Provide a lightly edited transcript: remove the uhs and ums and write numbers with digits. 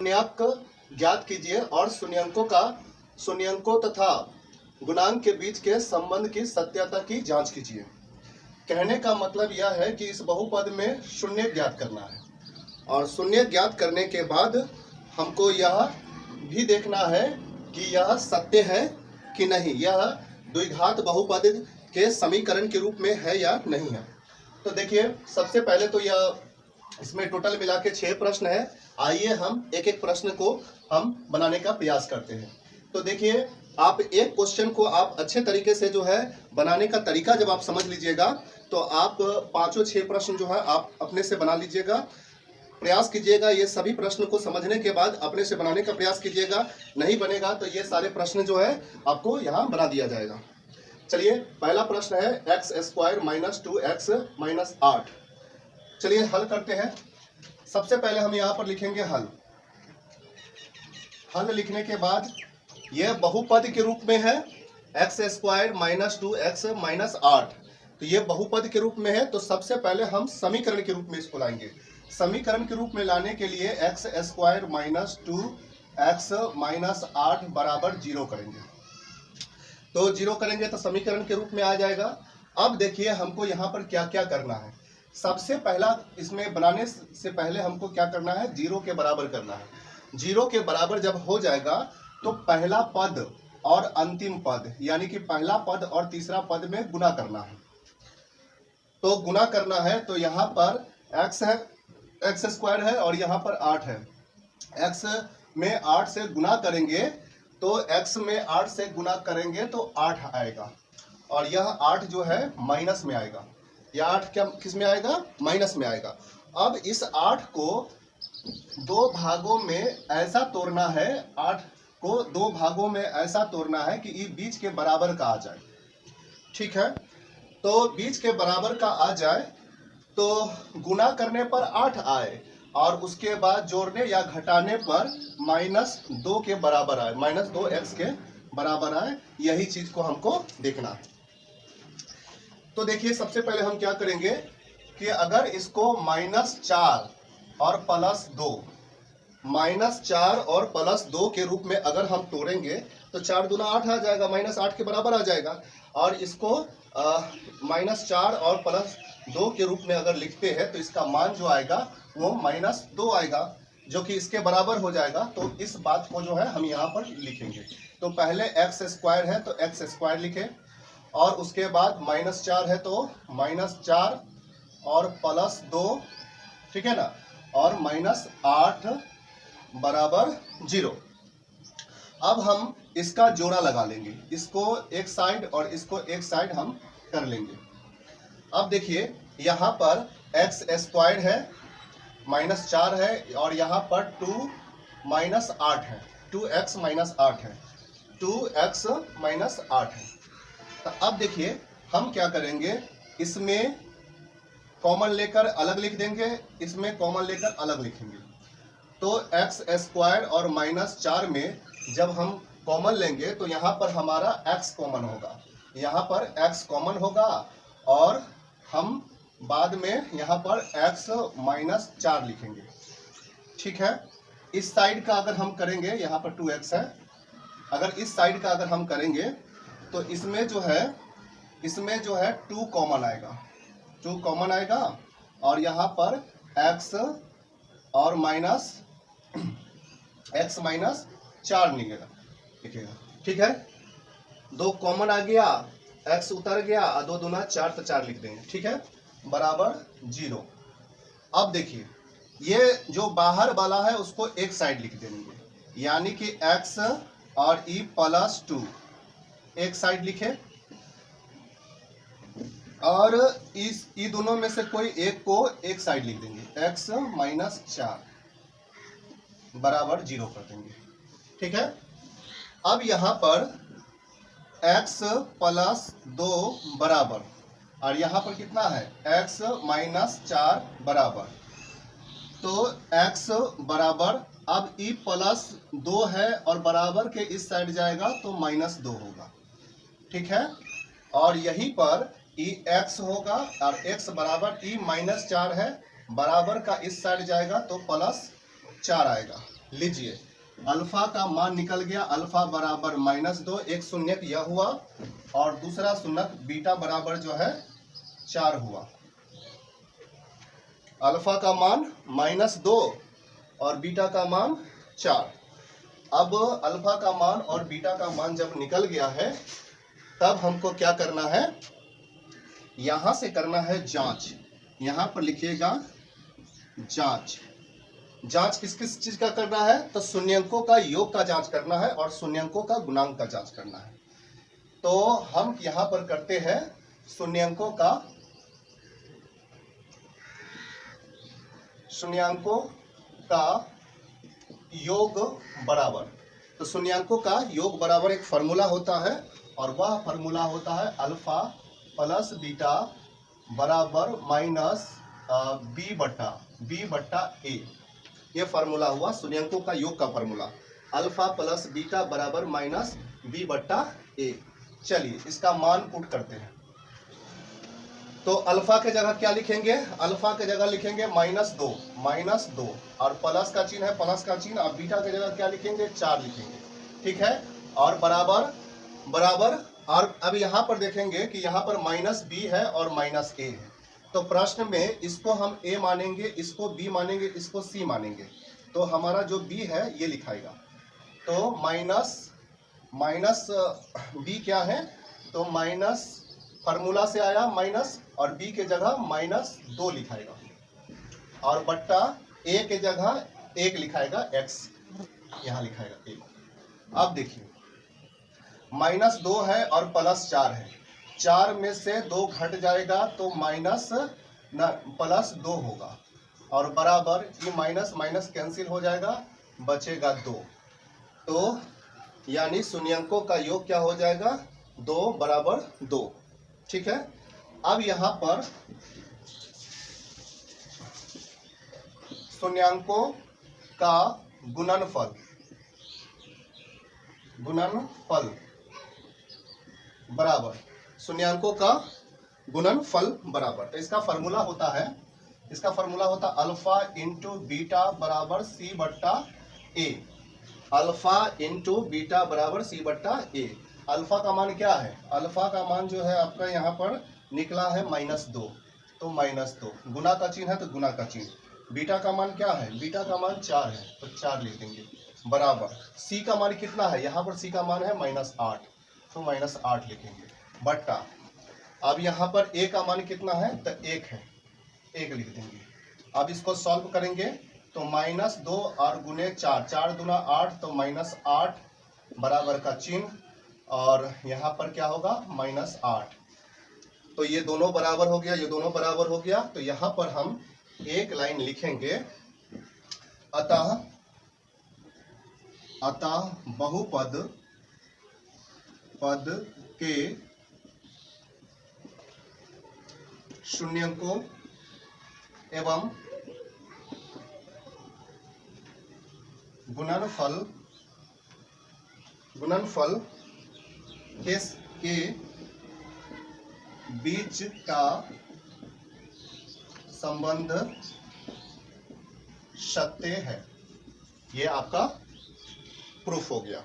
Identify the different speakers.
Speaker 1: शून्याङ्क ज्ञात कीजिए और शून्यंकों तथा गुणांक के बीच के संबंध की सत्यता की जांच कीजिए। कहने का मतलब यह है कि इस बहुपद में शून्य ज्ञात करना है और शून्य ज्ञात करने के बाद हमको यह भी देखना है कि यह सत्य है कि नहीं, यह द्विघात बहुपद के समीकरण के रूप में है या नहीं है। तो देखिए, सबसे पहले तो यह इसमें टोटल मिला के 6 प्रश्न है। आइए हम एक एक प्रश्न को हम बनाने का प्रयास करते हैं। तो देखिए, आप एक क्वेश्चन को आप अच्छे तरीके से जो है बनाने का तरीका जब आप समझ लीजिएगा तो आप पांचों 6 प्रश्न जो है आप अपने से बना लीजिएगा। प्रयास कीजिएगा ये सभी प्रश्न को समझने के बाद अपने से बनाने का प्रयास कीजिएगा। नहीं बनेगा तो ये सारे प्रश्न जो है आपको यहाँ बना दिया जाएगा। चलिए, पहला प्रश्न है x² - 2x - 8। चलिए हल करते हैं। सबसे पहले हम यहाँ पर लिखेंगे हल। हल लिखने के बाद यह बहुपद के रूप में है, x² - 2x - 8। तो ये बहुपद के रूप में है, तो सबसे पहले हम समीकरण के रूप में इसको लाएंगे। समीकरण के रूप में लाने के लिए x² - 2x - 8 बराबर 0 करेंगे। तो 0 करेंगे तो समीकरण के रूप में आ जाएगा। अब देखिए, हमको यहाँ पर क्या क्या करना है। सबसे पहला, इसमें बनाने से पहले हमको क्या करना है, 0 के बराबर करना है। 0 के बराबर जब हो जाएगा तो पहला पद और अंतिम पद यानी कि पहला पद और तीसरा पद में गुना करना है। तो गुना करना है तो यहाँ पर x है, x² है और यहाँ पर 8 है। x में 8 से गुना करेंगे तो x में 8 से गुना करेंगे तो 8 आएगा और यह 8 जो है माइनस में आएगा। यह 8 क्या किस में आएगा, माइनस में आएगा। अब इस 8 को 2 भागों में ऐसा तोड़ना है, 8 को 2 भागों में ऐसा तोड़ना है कि ये बीच के बराबर का आ जाए। ठीक है, तो बीच के बराबर का आ जाए तो गुना करने पर 8 आए और उसके बाद जोड़ने या घटाने पर -2 के बराबर आए, -2x के बराबर आए। यही चीज को हमको देखना है। तो देखिए, सबसे पहले हम क्या करेंगे कि अगर इसको -4 और +2 -4 और +2 के रूप में अगर हम तोड़ेंगे तो 4 दूना 8 आ जाएगा, -8 के बराबर आ जाएगा। और इसको -4 और +2 के रूप में अगर लिखते हैं तो इसका मान जो आएगा वो -2 आएगा, जो कि इसके बराबर हो जाएगा। तो इस बात को जो है हम यहाँ पर लिखेंगे। तो पहले x² है तो x² लिखे और उसके बाद -4 है तो -4 और +2, ठीक है ना, और -8 बराबर 0। अब हम इसका जोड़ा लगा लेंगे, इसको एक साइड और इसको एक साइड हम कर लेंगे। अब देखिए, यहाँ पर x² है, -4 है और यहाँ पर 2 - 8 है, 2x - 8 है, 2x - 8 है। तो अब देखिए हम क्या करेंगे, इसमें कॉमन लेकर अलग लिख देंगे, इसमें कॉमन लेकर अलग लिखेंगे। तो x² और -4 में जब हम कॉमन लेंगे तो यहाँ पर हमारा x कॉमन होगा, यहाँ पर x कॉमन होगा और हम बाद में यहाँ पर x - 4 लिखेंगे। ठीक है, इस साइड का अगर हम करेंगे, यहाँ पर 2x है, अगर इस साइड का अगर हम करेंगे तो इसमें जो है 2 कॉमन आएगा, 2 कॉमन आएगा और यहाँ पर x और x - 4 लिखेगा। ठीक है, 2 कॉमन आ गया, x उतर गया, 2 दूना 4 तो 4 लिख देंगे। ठीक है, बराबर 0। अब देखिए, ये जो बाहर वाला है उसको एक साइड लिख देंगे, यानी कि x और e +2 एक साइड लिखे और इस दोनों में से कोई एक को एक साइड लिख देंगे, x - 4 बराबर 0 कर देंगे। ठीक है, अब यहाँ पर x +2 बराबर और यहाँ पर कितना है, x - 4 बराबर, तो x बराबर, अब e +2 है और बराबर के इस साइड जाएगा तो -2 होगा। ठीक है, और यहीं पर x होगा और x बराबर e - 4 है, बराबर का इस साइड जाएगा तो +4 आएगा। लीजिए अल्फा का मान निकल गया, अल्फा बराबर -2, एक शून्यक यह हुआ और दूसरा शून्यक बीटा बराबर जो है 4 हुआ। अल्फा का मान -2 और बीटा का मान 4। अब अल्फा का मान और बीटा का मान जब निकल गया है तब हमको क्या करना है, यहां से करना है जांच। यहां पर लिखिएगा जांच। जांच किस किस चीज का करना है, तो शून्यंकों का योग का जांच करना है और शून्यंकों का गुणांक का जांच करना है। तो हम यहां पर करते हैं शून्यंकों का योग बराबर। तो शून्यंकों का योग बराबर एक फॉर्मूला होता है और वह फॉर्मूला होता है अल्फा प्लस बीटा बराबर माइनस बी बट्टा ए। ये फार्मूला हुआ शून्यंकों का योग का फार्मूला, अल्फा प्लस बीटा बराबर माइनस बी बट्टा ए। चलिए इसका मान पुट करते हैं। तो अल्फा के जगह क्या लिखेंगे, अल्फा के जगह लिखेंगे -2 और प्लस का चिन्ह है, प्लस का चिन्ह। अब बीटा के जगह क्या लिखेंगे, 4 लिखेंगे, ठीक है। और बराबर और अब यहाँ पर देखेंगे कि यहाँ पर -b है और -a है। तो प्रश्न में इसको हम a मानेंगे, इसको b मानेंगे, इसको c मानेंगे। तो हमारा जो b है ये लिखाएगा। तो माइनस b क्या है, तो माइनस फार्मूला से आया माइनस और b के जगह -2 लिखाएगा और बट्टा a के जगह 1 लिखाएगा, x यहाँ लिखाएगा 1। अब देखिए -2 है और +4 है, 4 में से 2 घट जाएगा तो +2 होगा और बराबर ये माइनस माइनस कैंसिल हो जाएगा, बचेगा 2। तो यानी शून्यंकों का योग क्या हो जाएगा, 2 बराबर 2, ठीक है। अब यहाँ पर शून्यंकों का गुणनफल बराबर शून्यंकों का गुणनफल बराबर। तो इसका फार्मूला होता है अल्फा इंटू बीटा बराबर सी बट्टा ए। अल्फा इंटू बीटा बराबर सी बट्टा ए। अल्फा का मान क्या है, अल्फा का मान जो है आपका यहाँ पर निकला है -2, तो -2 गुना का चिन्ह है तो गुना का चिन्ह। बीटा का मान क्या है, बीटा का मान 4 है तो 4 लिख देंगे बराबर। सी का मान कितना है, यहाँ पर सी का मान है -8, तो -8 लिखेंगे बट्टा। अब यहाँ पर ए का मान कितना है, तो 1 है, 1 लिख देंगे। अब इसको सॉल्व करेंगे तो -2 और गुने 4, 4 दूना 8, तो -8 बराबर का चिन्ह और यहाँ पर क्या होगा -8। तो ये दोनों बराबर हो गया, ये दोनों बराबर हो गया। तो यहाँ पर हम एक लाइन लिखेंगे, अतः बहुपद के शून्यंकों एवं गुणनफल के बीच का संबंध सत्य है। ये आपका प्रूफ हो गया।